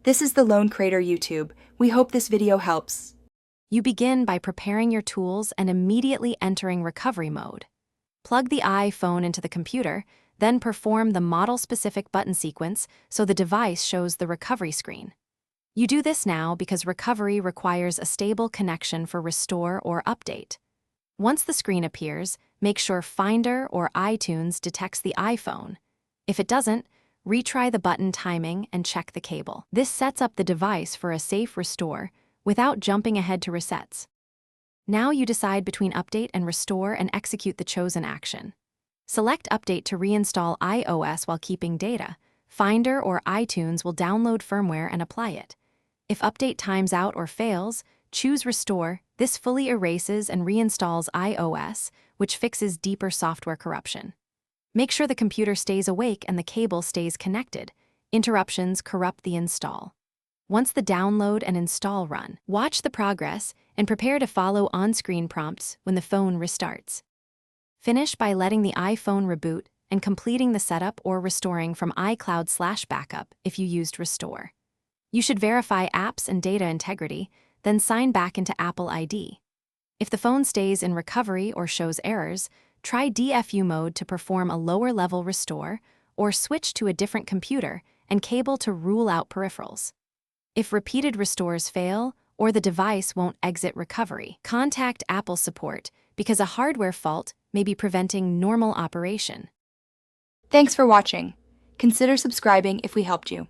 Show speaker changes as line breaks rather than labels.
This is the Lone Crater YouTube. We hope this video helps.
You begin by preparing your tools and immediately entering recovery mode. Plug the iPhone into the computer, then perform the model-specific button sequence so the device shows the recovery screen. You do this now because recovery requires a stable connection for restore or update. Once the screen appears, make sure Finder or iTunes detects the iPhone. If it doesn't, retry the button timing and check the cable. This sets up the device for a safe restore without jumping ahead to resets. Now you decide between update and restore and execute the chosen action. Select Update to reinstall iOS while keeping data. Finder or iTunes will download firmware and apply it. If Update times out or fails, choose Restore. This fully erases and reinstalls iOS, which fixes deeper software corruption. Make sure the computer stays awake and the cable stays connected. Interruptions corrupt the install. Once the download and install run, watch the progress and prepare to follow on-screen prompts when the phone restarts. Finish by letting the iPhone reboot and completing the setup or restoring from iCloud/backup if you used Restore. You should verify apps and data integrity, then sign back into Apple ID. If the phone stays in recovery or shows errors, try DFU mode to perform a lower-level restore or switch to a different computer and cable to rule out peripherals. If repeated restores fail or the device won't exit recovery, contact Apple support because a hardware fault may be preventing normal operation.
Thanks for watching. Consider subscribing if we helped you.